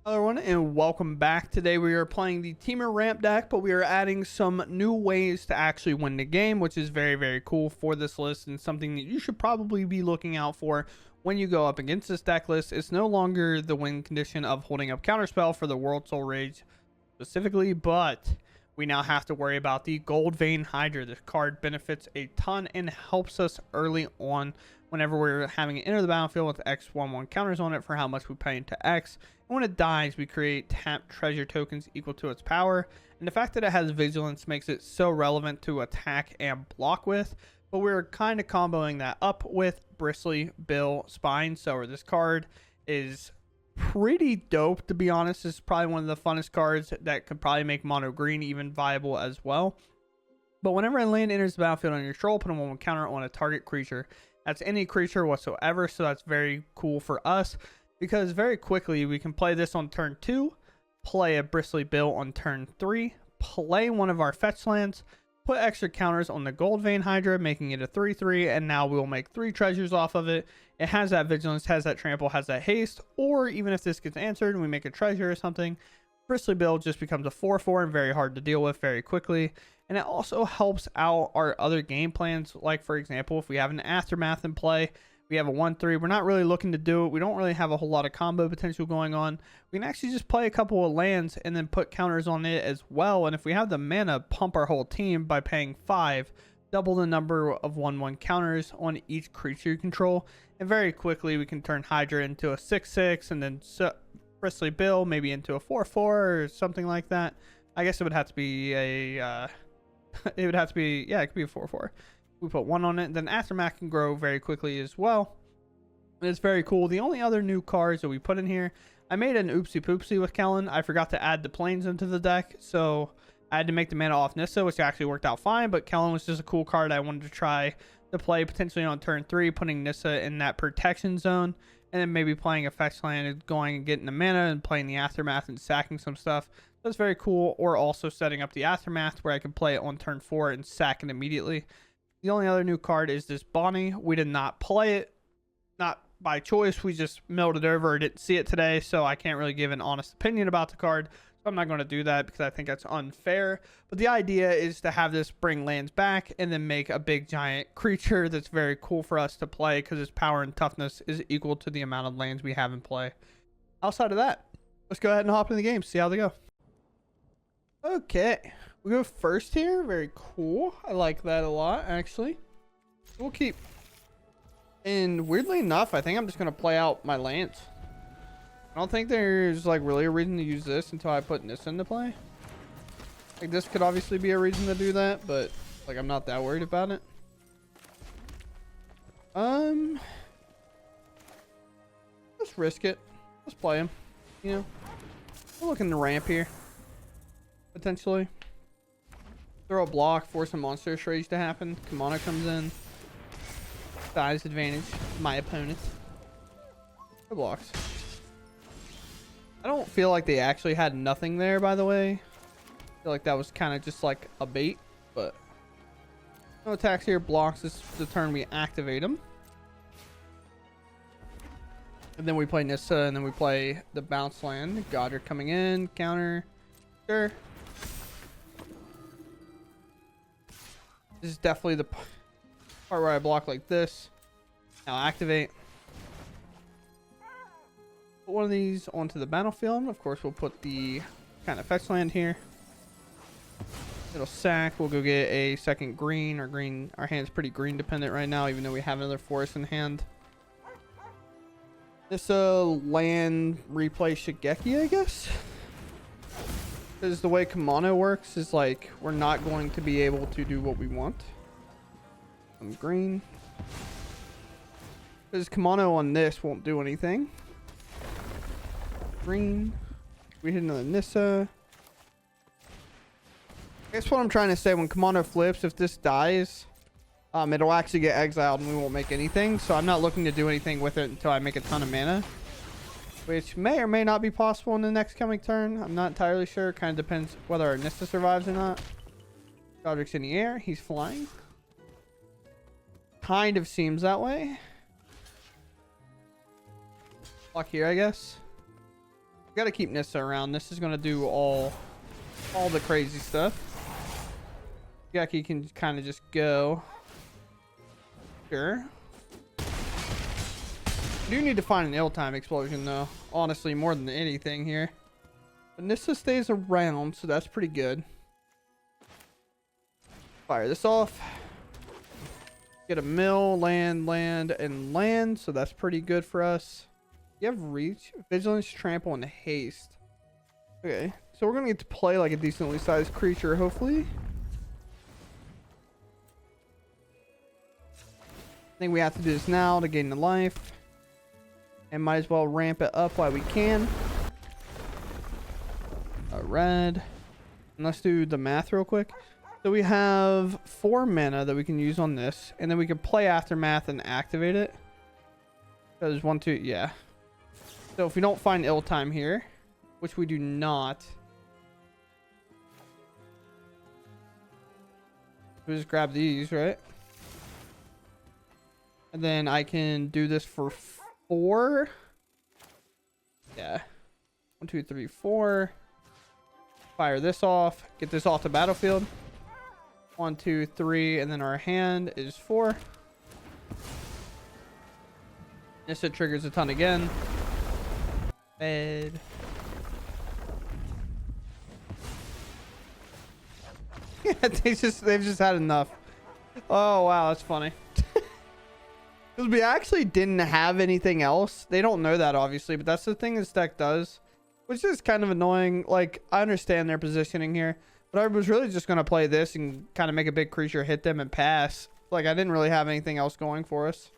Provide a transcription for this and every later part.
Hello everyone and welcome back. Today we are playing the Temur ramp deck, but we are adding some new ways to actually win the game, which is very cool for this list and something that you should probably be looking out for when you go up against this deck list. It's no longer the win condition of holding up counterspell for the World Soul Rage specifically, but we now have to worry about the Goldvein Hydra. This card benefits a ton and helps us early on whenever we're having it enter the battlefield with X11 counters on it for how much we pay into X. And when it dies, we create tap treasure tokens equal to its power. And the fact that it has vigilance makes it so relevant to attack and block with. But we're kind of comboing that up with Bristly Bill Spine. So this card is pretty dope, to be honest. This is probably one of the funnest cards that could probably make mono green even viable as well. But whenever a land enters the battlefield on your control, put a 1/1 counter on a target creature. That's any creature whatsoever, so that's very cool for us because very quickly we can play this on turn 2, play a Bristly Bill on turn 3, play one of our fetch lands, put extra counters on the Goldvein Hydra, making it a 3/3, and now we'll make 3 treasures off of it. It has that vigilance, has that trample, has that haste, or even if this gets answered and we make a treasure or something, Bristly Bill just becomes a 4/4 and very hard to deal with very quickly. And it also helps out our other game plans. Like, for example, if we have an Aftermath in play, we have a 1/3. We're not really looking to do it. We don't really have a whole lot of combo potential going on. We can actually just play a couple of lands and then put counters on it as well. And if we have the mana, pump our whole team by paying 5, double the number of 1/1 counters on each creature you control. And very quickly, we can turn Hydra into a 6/6 and then Bristly Bill maybe into a 4/4 or something like that. I guess it would have to be a... it would have to be, yeah, it could be a 4/4. We put 1 on it, then Aftermath can grow very quickly as well. And it's very cool. The only other new cards that we put in here, I made an oopsie poopsie with Kellen. I forgot to add the planes into the deck, so I had to make the mana off Nissa, which actually worked out fine, but Kellen was just a cool card I wanted to try to play potentially on turn 3, putting Nissa in that protection zone, and then maybe playing a fetch land and going and getting the mana and playing the Aftermath and sacking some stuff. That's very cool. Or also setting up the Aftermath where I can play it on turn 4 and sack it immediately. The only other new card is this Bonnie. We did not play it, not by choice. We just milled it over or didn't see it today, so I can't really give an honest opinion about the card. So I'm not going to do that because I think that's unfair. But the idea is to have this bring lands back and then make a big giant creature that's very cool for us to play because its power and toughness is equal to the amount of lands we have in play. Outside of that, let's go ahead and hop in the game, see how they go. Okay, we go first here. Very cool. I like that a lot, actually. We'll keep. And weirdly enough, I think I'm just going to play out my lands. I don't think there's like really a reason to use this until I put this into play. Like this could obviously be a reason to do that, but like I'm not that worried about it. Let's risk it. Let's play him. You know, we're looking to ramp here. Potentially throw a block, force a monster rage to happen. Kimono comes in, size advantage my opponent. No blocks. I don't feel like they actually had nothing there, by the way. I feel like that was kind of just like a bait, but no attacks here. Blocks is the turn we activate them, and then we play Nissa, and then we play the bounce land. Godric coming in, counter. Sure. This is definitely the part where I block like this. Now activate. Put one of these onto the battlefield. Of course, we'll put the kind of fetch land here. It'll sack. We'll go get a second green. Our hand's pretty green dependent right now, even though we have another forest in hand. This land replay Shigeki, I guess. Because the way Kimono works is like we're not going to be able to do what we want. I'm green. Because Kimono on this won't do anything. Green. We hit another Nissa. I guess what I'm trying to say, when Kimono flips, if this dies, it'll actually get exiled and we won't make anything. So I'm not looking to do anything with it until I make a ton of mana, which may or may not be possible in the next coming turn. I'm not entirely sure. Kind of depends whether our Nissa survives or not. Godric's in the air. He's flying. Kind of seems that way. Block here, I guess. Gotta keep Nissa around. This is gonna do all the crazy stuff. Geki can kind of just go. Sure. I do need to find an ill-time explosion though. Honestly, more than anything here. But Nissa stays around, so that's pretty good. Fire this off. Get a mill, land, and land. So that's pretty good for us. You have reach, vigilance, trample, and haste. Okay, so we're gonna get to play like a decently sized creature, hopefully. I think we have to do this now to gain the life. And might as well ramp it up while we can. A red. And let's do the math real quick. So we have 4 mana that we can use on this. And then we can play Aftermath and activate it. So there's 1, 2, yeah. So if we don't find ill time here, which we do not. We just grab these, right? And then I can do this for 4. Yeah. 1, 2, 3, 4. Fire this off. Get this off the battlefield. 1, 2, 3, and then our hand is 4. This it triggers a ton again. Bed. Yeah, they've just had enough. Oh wow, that's funny. Because we actually didn't have anything else. They don't know that obviously, but that's the thing this deck does, which is kind of annoying. Like, I understand their positioning here, but I was really just gonna play this and kind of make a big creature hit them and pass. Like, I didn't really have anything else going for us.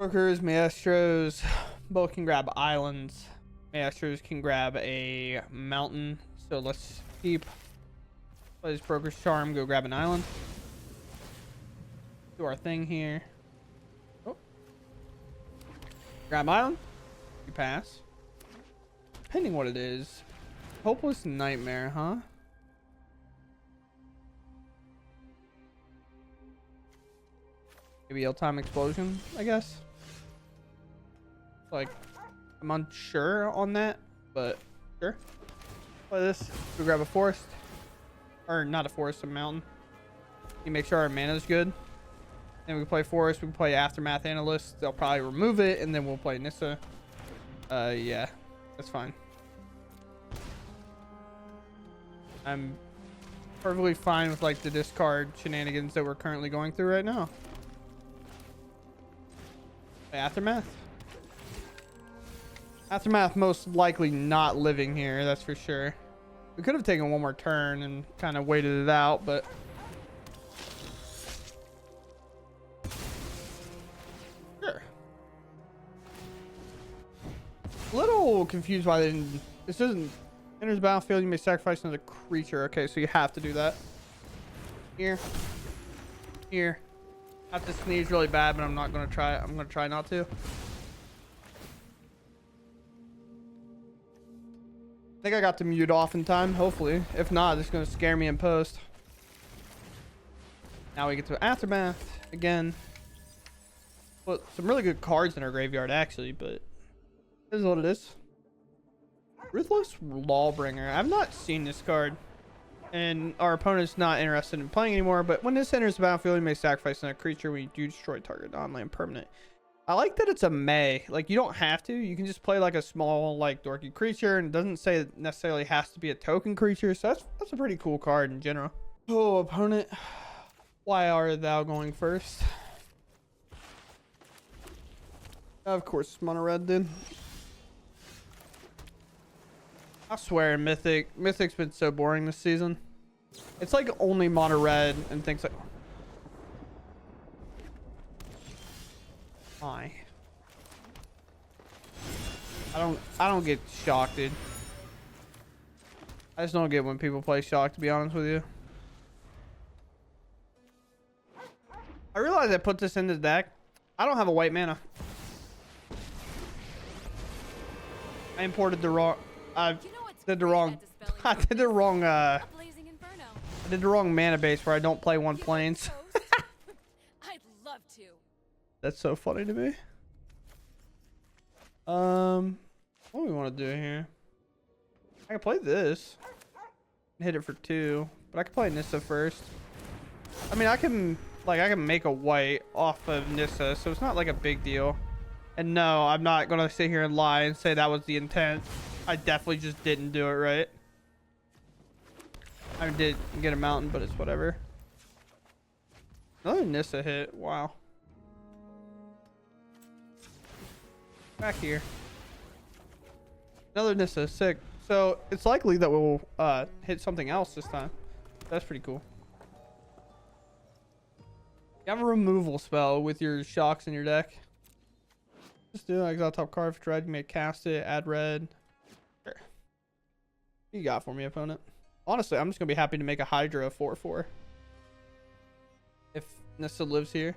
Workers, Maestros, both can grab islands. Maestros can grab a mountain. So let's keep play this Broker's Charm, go grab an island. Do our thing here. Oh. Grab island. You pass. Depending what it is. Hopeless Nightmare, huh? Maybe Ill-Time Explosion, I guess. Like, I'm unsure on that, but sure. Play this. We grab a forest. Or not a forest, a mountain. You make sure our mana is good. Then we play forest. We can play Aftermath Analyst. They'll probably remove it, and then we'll play Nissa. Yeah, that's fine. I'm perfectly fine with like the discard shenanigans that we're currently going through right now. Play Aftermath. Aftermath most likely not living here, that's for sure. We could have taken one more turn and kind of waited it out, but sure. A little confused why they didn't. This doesn't enters the battlefield. You may sacrifice another creature. Okay, so you have to do that. Here, here. I have to sneeze really bad, but I'm not gonna try. I'm gonna try not to. I think I got to mute off in time, hopefully. If not, it's going to scare me in post. Now we get to Aftermath again. Well, some really good cards in our graveyard, actually, but this is what it is. Ruthless Lawbringer. I've not seen this card, and our opponent's not interested in playing anymore, but when this enters the battlefield, you may sacrifice another creature when you do destroy target non-land permanent. I like that it's a May. Like, you don't have to. You can just play like a small, like, dorky creature, and it doesn't say it necessarily has to be a token creature. So that's a pretty cool card in general. Oh, opponent, why are thou going first? Of course, mono red did. I swear, Mythic's been so boring this season. It's like only mono red and things like. Why? I don't get shocked, dude. I just don't get when people play shock, to be honest with you. I realize I put this in the deck. I don't have a white mana. I imported the wrong. I did the wrong. I did the wrong. I did the wrong mana base where I don't play one planes. I'd love to. That's so funny to me. What do we want to do here? I can play this. Hit it for 2. But I can play Nissa first. I mean, I can make a white off of Nissa, so it's not like a big deal. And no, I'm not gonna sit here and lie and say that was the intent. I definitely just didn't do it right. I did get a mountain, but it's whatever. Another Nissa hit. Wow. Back here. Another Nissa. Sick. So it's likely that we'll hit something else this time. That's pretty cool. You have a removal spell with your shocks in your deck. Just do it. Exile top card for red. You may cast it. Add red. Sure. What you got for me, opponent? Honestly, I'm just gonna be happy to make a Hydra 4/4 if Nissa lives here,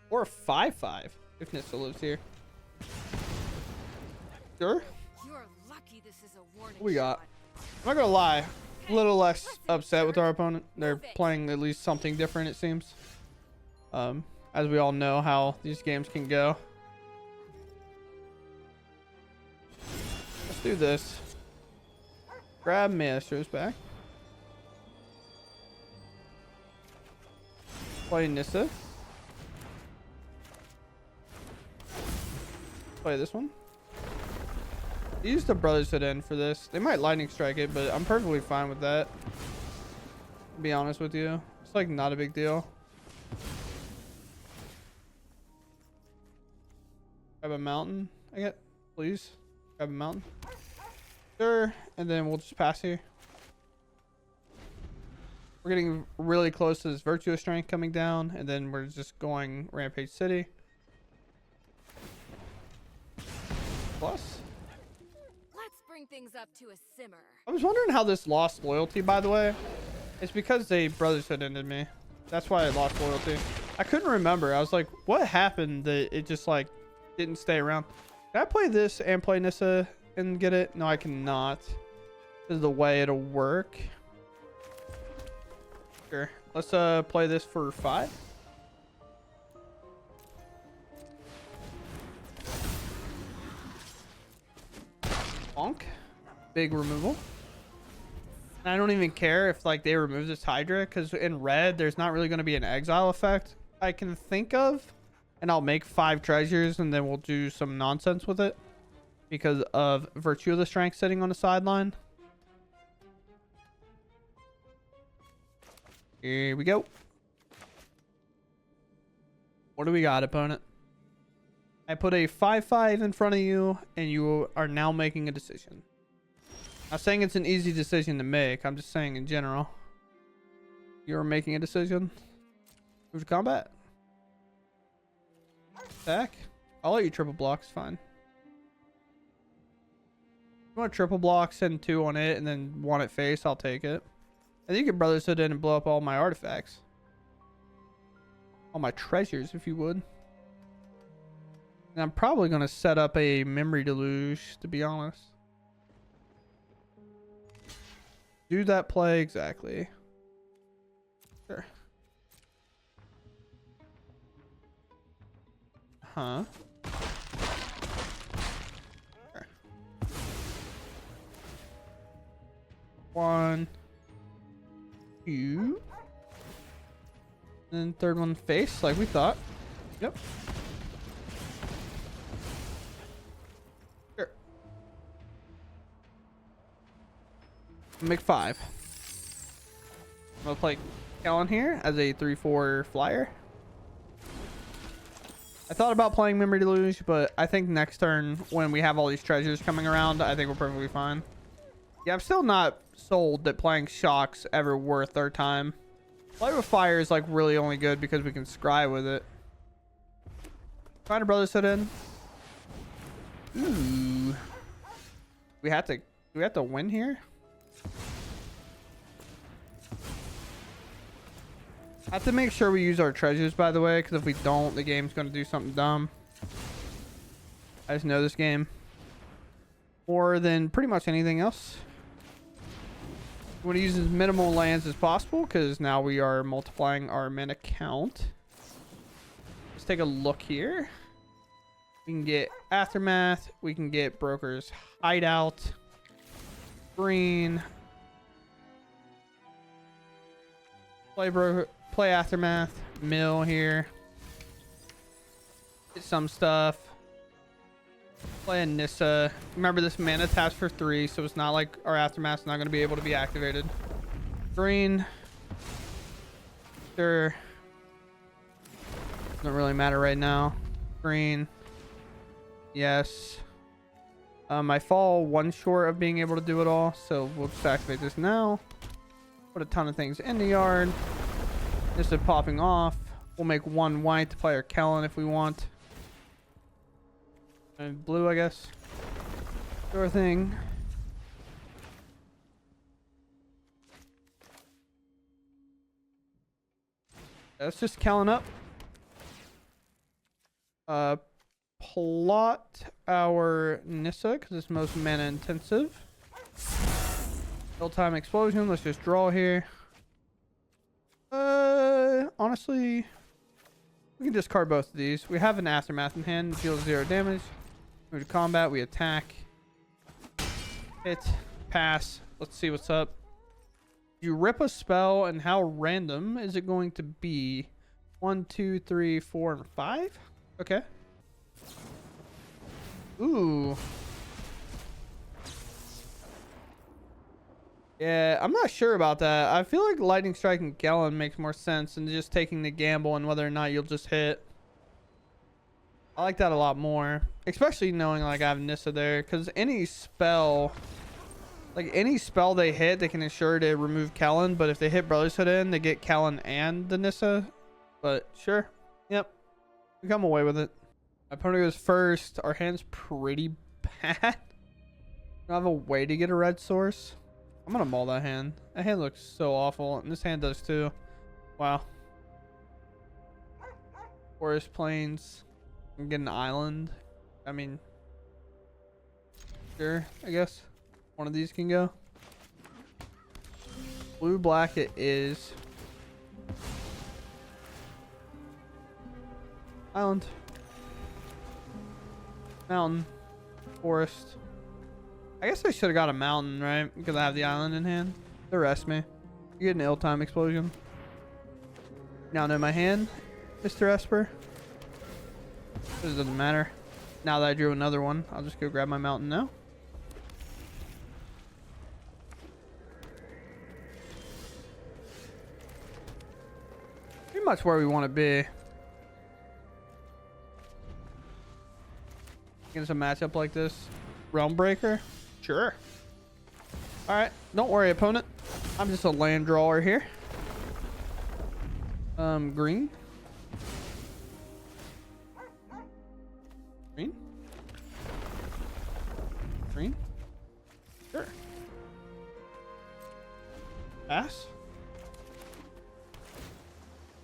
or a 5/5 if Nissa lives here. Sure. You're lucky this is a warning What we got? shot. I'm not gonna lie, a little less upset with our opponent. They're playing at least something different, it seems. As we all know how these games can go. Let's do this. Grab Maestros back. Play Nissa. Play this one. Use the Brotherhood in for this. They might lightning strike it, but I'm perfectly fine with that. To be honest with you, it's like not a big deal. Grab a mountain, I get, please. Grab a mountain. Sure, and then we'll just pass here. We're getting really close to this Virtuous Strength coming down, and then we're just going Rampage City. Plus. Let's bring things up to a simmer. I was wondering how this lost loyalty, by the way. It's because they Brotherhood ended me. That's why I lost loyalty. I couldn't remember. I was like, what happened that it just like didn't stay around? Can I play this and play Nissa and get it? No, I cannot. This is the way it'll work. Sure. Let's play this for 5. Bonk. Big removal. And I don't even care if like they remove this Hydra, because in red there's not really going to be an exile effect I can think of, and I'll make 5 treasures and then we'll do some nonsense with it because of Virtue of the Strength sitting on the sideline. Here we go. What do we got, opponent? I put a 5/5 in front of you, and you are now making a decision. I'm not saying it's an easy decision to make. I'm just saying in general. You're making a decision. Move to combat. Attack. I'll let you triple block. It's fine. If you want triple block, send 2 on it, and then 1 at face, I'll take it. And you can Brotherhood in and blow up all my artifacts. All my treasures, if you would. And I'm probably going to set up a Memory Deluge, to be honest. Do that play exactly. Sure. Huh? Sure. 1, 2. And then 3rd one face, like we thought. Yep. Sure. Make 5. I'm gonna play Kellen here as a 3/4 flyer. I thought about playing Memory Deluge, but I think next turn when we have all these treasures coming around, I think we're perfectly fine. Yeah, I'm still not sold that playing Shock's ever worth our time. Play with Fire is like really only good because we can scry with it. Find a Brotherhood in. Ooh. We have to win here. I have to make sure we use our treasures, by the way, because if we don't, the game's going to do something dumb. I just know this game more than pretty much anything else. We want to use as minimal lands as possible because now we are multiplying our mana count. Let's take a look here. We can get Aftermath. We can get Broker's Hideout. green. Play Aftermath. Mill here. Get some stuff. Play a Nissa. Remember, this mana taps for 3, so it's not like our Aftermath's not going to be able to be activated. Green. Sure. Doesn't really matter right now. Green. Yes. I fall 1 short of being able to do it all, so we'll just activate this now. Put a ton of things in the yard. This is popping off. We'll make 1 white to play our Kellen if we want. And blue, I guess. Sure thing. Let's just Kellen up. Plot our Nissa because it's most mana intensive. Time explosion. Let's just draw here. Honestly, we can discard both of these. We have an Aftermath in hand. Deals 0 damage. Move to combat. We attack. Hit. Pass. Let's see what's up. You rip a spell, and how random is it going to be? 1, 2, 3, 4, and 5. Okay. Ooh. Yeah, I'm not sure about that. I feel like Lightning Strike and Gallon makes more sense than just taking the gamble and whether or not you'll just hit. I like that a lot more. Especially knowing like I have Nissa there. Because any spell... Like any spell they hit, they can ensure to remove Kellen. But if they hit Brother's Hood in, they get Kellen and the Nissa. But sure. Yep. We come away with it. My opponent goes first. Our hand's pretty bad. I don't have a way to get a red source. I'm gonna maul that hand. That hand looks so awful, and this hand does too. Wow. Forest Plains. I'm getting an island. I mean, sure, I guess. One of these can go. Blue black it is. Island. Mountain. Forest. I guess I should have got a mountain, right? Because I have the island in hand. Arrest me. You get an ill-time explosion. Now know my hand, Mr. Esper. This doesn't matter. Now that I drew another one, I'll just go grab my mountain now. Pretty much where we want to be. Against a matchup like this. Realm Breaker? Sure. Alright. Don't worry, opponent. I'm just a land drawer here. Green. Green. Green. Sure. Pass.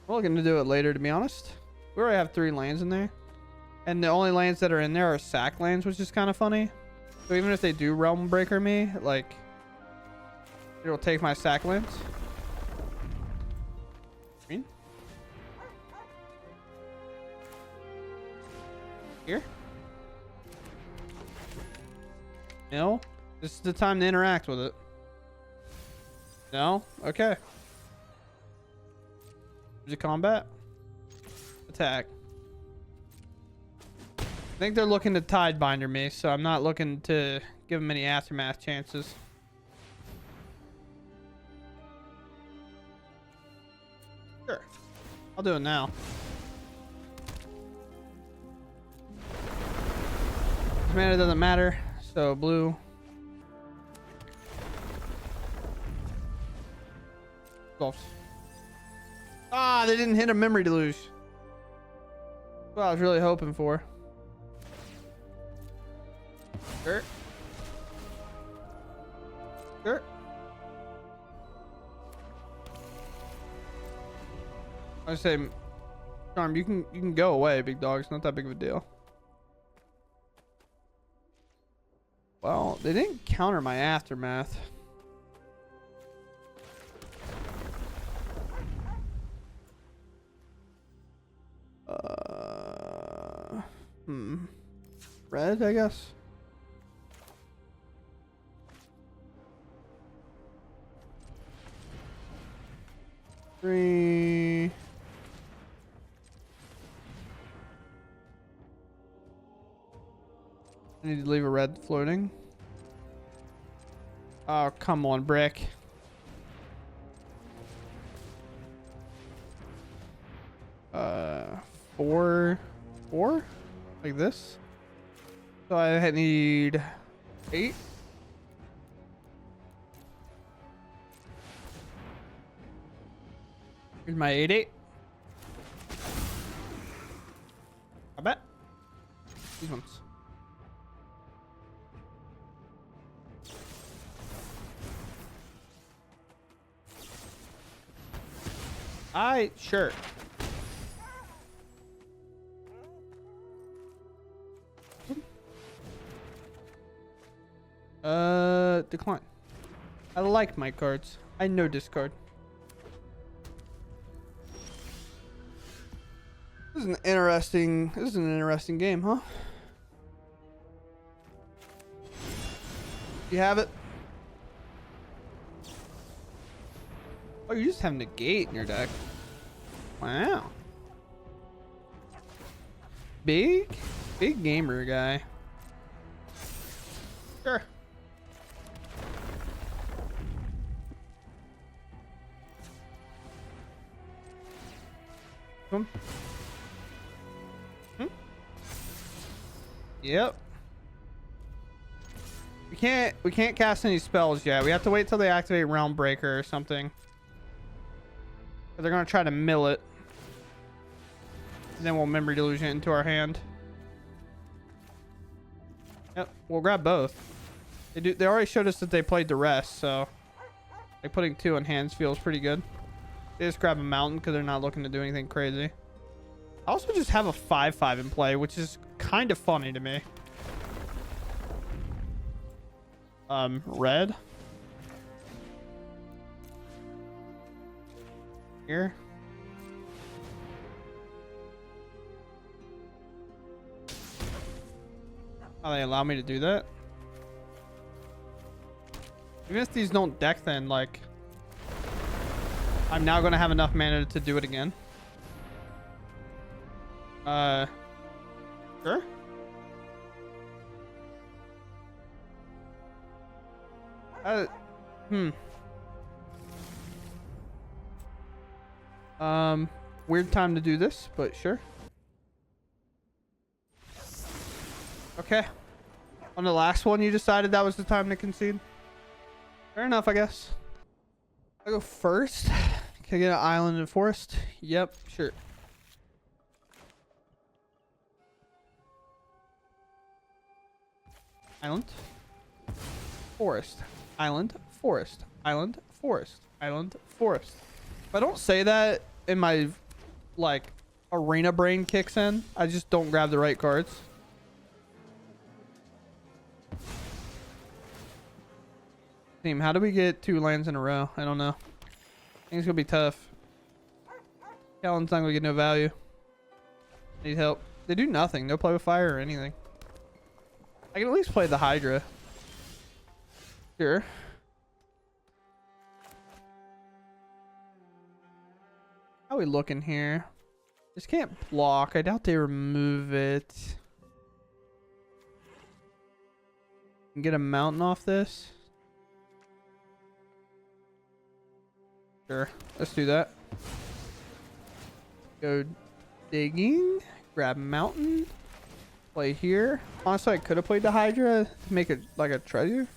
We're looking to do it later, to be honest. We already have 3 lands in there. And the only lands that are in there are sack lands, which is kind of funny. So even if they do Realm Breaker me, like, it'll take my sack lands. Green. Here. No. This is the time to interact with it. No? Okay. Is it combat? Attack. I think they're looking to Tidebinder me, so I'm not looking to give them any Aftermath chances. Sure. I'll do it now. This mana doesn't matter, so blue. Golfs. Ah, they didn't hit a Memory Deluge. That's what I was really hoping for. Sure. Sure. I say, Charm, you can go away, big dog. It's not that big of a deal. Well, they didn't counter my Aftermath. Red, I guess. 3. I need to leave a red floating. Oh, come on, brick. Four, like this. So I need 8. Here's my 8/8. I bet these ones. Sure. Decline. I like my cards. I know discard. This is an interesting game, huh? You have it. Oh, you just have negate in your deck. Wow. Big gamer guy. Sure. Boom. Yep. We can't cast any spells yet. We have to wait till they activate Realm Breaker or something. They're gonna try to mill it. And then we'll Memory Delusion into our hand. Yep, we'll grab both. They already showed us that they played the rest, so like putting 2 in hands feels pretty good. They just grab a mountain because they're not looking to do anything crazy. I also just have a 5/5 in play, which is kind of funny to me. Red. Here. Oh, they allow me to do that? Even if these don't deck, then like I'm now gonna have enough mana to do it again. Sure. Weird time to do this, but sure. Okay. On the last one, you decided that was the time to concede. Fair enough, I guess. I go first. Can I get an island and forest? Yep, sure. Island. Forest. Island. Forest. Island. Forest. Island. Forest. If I don't say that in my, like, arena brain kicks in, I just don't grab the right cards. Team, how do we get 2 lands in a row? I don't know. I think it's gonna be tough. Callan's not gonna get no value. Need help. They do nothing. No play with fire or anything. I can at least play the Hydra. Sure. How we looking here? Just can't block. I doubt they remove it. Can get a mountain off this. Sure. Let's do that. Go digging. Grab mountain. Play here. Honestly, I could have played the Hydra to make it like a treasure.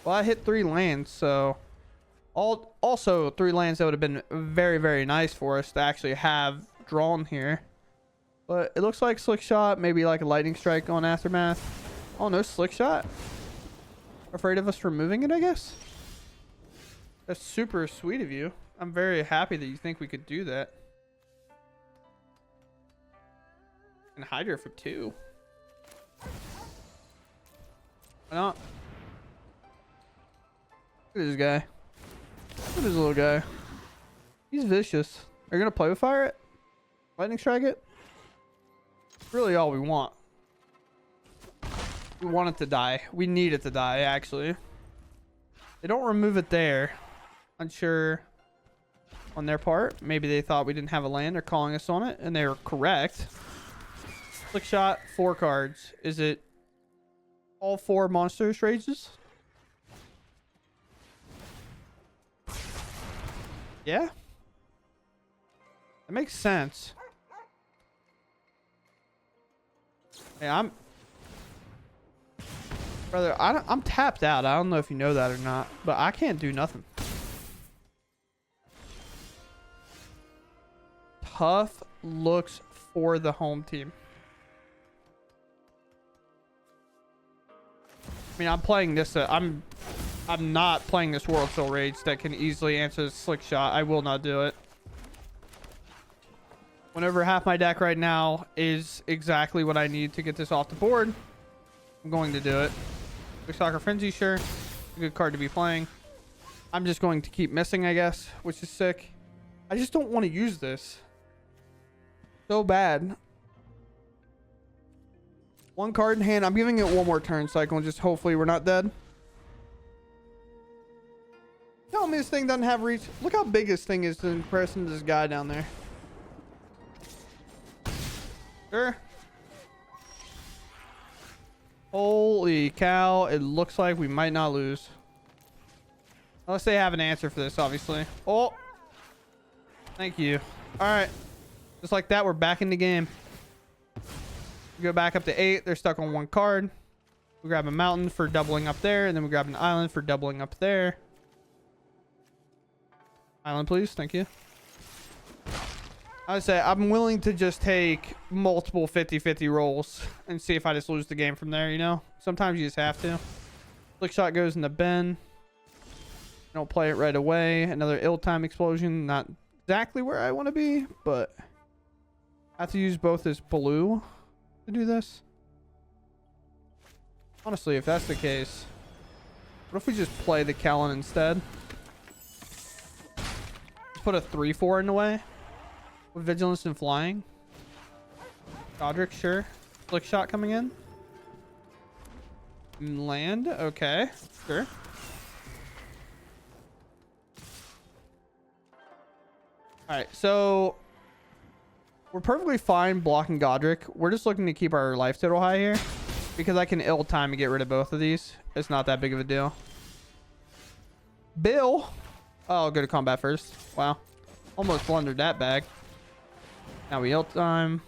Well, I hit 3 lands, so also 3 lands that would have been very, very nice for us to actually have drawn here. But it looks like Slick Shot, maybe like a Lightning Strike on Aftermath. Oh, no Slick Shot? Afraid of us removing it, I guess? That's super sweet of you. I'm very happy that you think we could do that. And Hydra for 2. Why not? Look at this guy. Look at this little guy. He's vicious. Are you gonna play with fire it? Lightning strike it? Really all we want. We want it to die. We need it to die, actually. They don't remove it there. Unsure on their part. Maybe they thought we didn't have a land. They're calling us on it, and they were correct. Flick shot, 4 cards. Is it all 4 monstrous rages? Yeah. That makes sense. Hey, brother, I'm tapped out. I don't know if you know that or not, but I can't do nothing. Tough looks for the home team. I mean, I'm playing this. I'm not playing this World Soul Rage that can easily answer the Slick Shot. I will not do it. Whenever half my deck right now is exactly what I need to get this off the board, I'm going to do it. Big Soccer Frenzy, sure. A good card to be playing. I'm just going to keep missing, I guess, which is sick. I just don't want to use this. So bad. 1 card in hand. I'm giving it 1 more turn cycle and just hopefully we're not dead. Tell me this thing doesn't have reach. Look how big this thing is in comparison to this guy down there. Sure. Holy cow. It looks like we might not lose. Unless they have an answer for this, obviously. Oh. Thank you. All right. Just like that, we're back in the game. We go back up to 8. They're stuck on 1 card. We grab a mountain for doubling up there. And then we grab an island for doubling up there. Island, please. Thank you. I would say I'm willing to just take multiple 50-50 rolls and see if I just lose the game from there, you know? Sometimes you just have to. Flick shot goes in the bin. Don't play it right away. Another ill-time explosion. Not exactly where I want to be, but I have to use both as blue to do this. Honestly, if that's the case, what if we just play the Kellen instead? Just put a 3/4 in the way. With vigilance and flying. Godric, sure. Flick shot coming in. Land, okay, sure. Alright, so we're perfectly fine blocking Godric. We're just looking to keep our life total high here. Because I can ill time to get rid of both of these. It's not that big of a deal. Bill. Oh, I'll go to combat first. Wow. Almost blundered that bag. Now we ill time.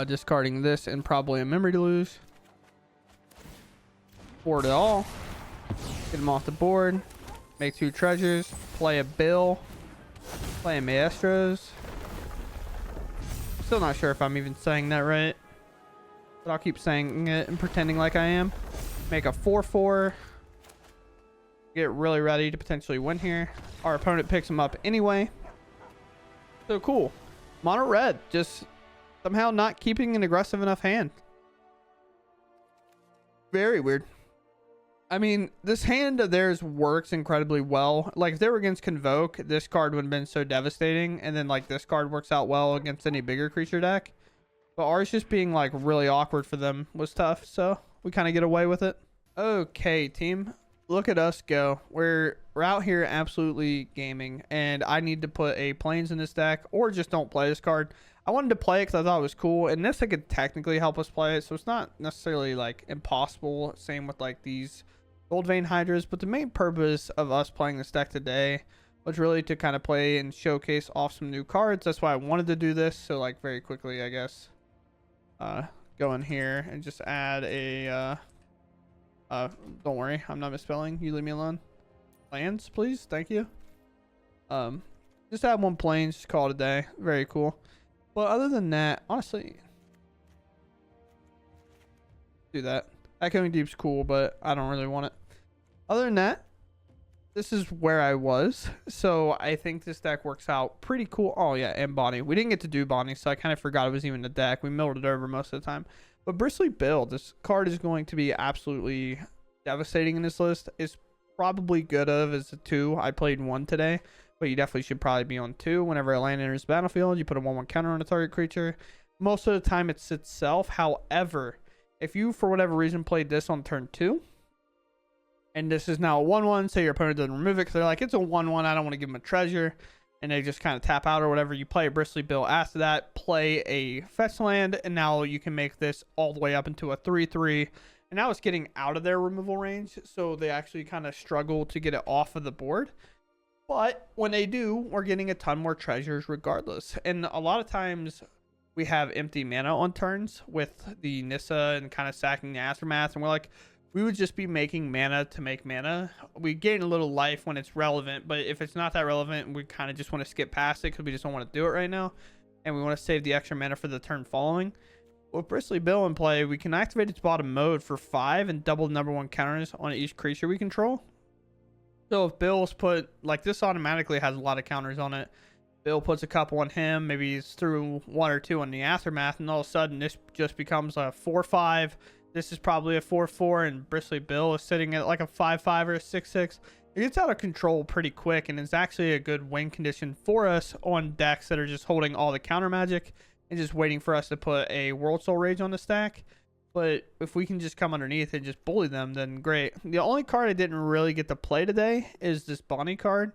Discarding this and probably a memory to lose. Board it all. Get him off the board. Make 2 treasures. Play a Bill. Play a Maestros. Still not sure if I'm even saying that right. But I'll keep saying it and pretending like I am. Make a 4/4. Get really ready to potentially win here. Our opponent picks him up anyway. So cool. Mono red. Just somehow not keeping an aggressive enough hand. Very weird. I mean, this hand of theirs works incredibly well. Like, if they were against Convoke, this card would have been so devastating. And then, like, this card works out well against any bigger creature deck. But ours just being, like, really awkward for them was tough. So, we kind of get away with it. Okay, team. Look at us go. We're out here absolutely gaming. And I need to put a Plains in this deck. Or just don't play this card. I wanted to play it because I thought it was cool. And this, could technically help us play it. So, it's not necessarily, like, impossible. Same with, like, these Goldvein Hydras. But the main purpose of us playing this deck today was really to kind of play and showcase off some new cards. That's why I wanted to do this. So, like, very quickly, I guess. Go in here and just add a don't worry, I'm not misspelling, you leave me alone. Plans, please, thank you. Just add 1 Plains, just call it a day. Very cool. But other than that, honestly, do that. Echoing Deep's cool, but I don't really want it. Other than that, this is where I was. So I think this deck works out pretty cool. Oh yeah, and Bonnie. We didn't get to do Bonnie, so I kind of forgot it was even a deck. We milled it over most of the time. But Bristly Build, this card is going to be absolutely devastating in this list. It's probably good of as a 2. I played 1 today, but you definitely should probably be on 2. Whenever a land enters the battlefield, you put a 1/1 counter on a target creature. Most of the time it's itself. However, if you for whatever reason played this on turn 2, And this is now a 1/1. Say your opponent doesn't remove it because they're like, it's a 1/1. I don't want to give them a treasure. And they just kind of tap out or whatever. You play a Bristly Bill after that, play a fetch land, and now you can make this all the way up into a 3/3. And now it's getting out of their removal range, so they actually kind of struggle to get it off of the board. But when they do, we're getting a ton more treasures regardless. And a lot of times we have empty mana on turns with the Nissa and kind of sacking the Aftermath, and we're like, we would just be making mana to make mana. We gain a little life when it's relevant, but if it's not that relevant, we kind of just want to skip past it because we just don't want to do it right now. And we want to save the extra mana for the turn following. With Bristly Bill in play, we can activate its bottom mode for 5 and double the number 1 counters on each creature we control. So if Bill's put, like this automatically has a lot of counters on it. Bill puts a couple on him, maybe he's through 1 or 2 on the Aftermath, and all of a sudden this just becomes a 4/5. This is probably a 4/4, and Bristly Bill is sitting at like a 5/5 or a 6/6. It gets out of control pretty quick, and it's actually a good win condition for us on decks that are just holding all the counter magic and just waiting for us to put a World Soul Rage on the stack. But if we can just come underneath and just bully them, then great. The only card I didn't really get to play today is this Bonnie card.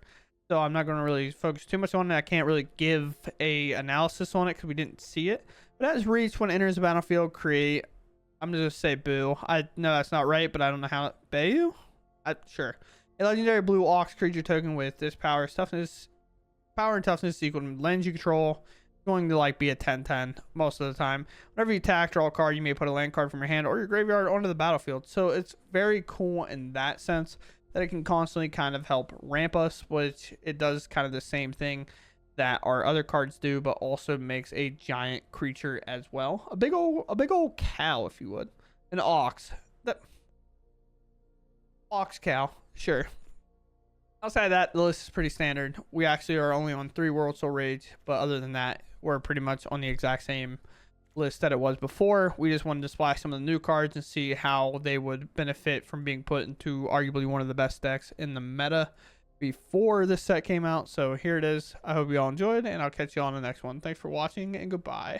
So I'm not going to really focus too much on it. I can't really give a analysis on it because we didn't see it. But as reach, when it enters the battlefield, create... I'm just going to say boo. I know that's not right, but I don't know how... Bayou? Sure. A legendary blue Ox creature token with this power. Toughness... Power and toughness is equal to lands you control. Going to like be a 10/10 most of the time. Whenever you attack, draw a card, you may put a land card from your hand or your graveyard onto the battlefield. So it's very cool in that sense that it can constantly kind of help ramp us, which it does kind of the same thing that our other cards do, but also makes a giant creature as well. A big old cow, if you would. An ox. That ox cow, sure. Outside of that, the list is pretty standard. We actually are only on 3 World Soul Rage, but other than that, we're pretty much on the exact same list that it was before. We just wanted to splash some of the new cards and see how they would benefit from being put into arguably one of the best decks in the meta before this set came out. So here it is. I hope you all enjoyed, and I'll catch you on the next one. Thanks for watching, and goodbye.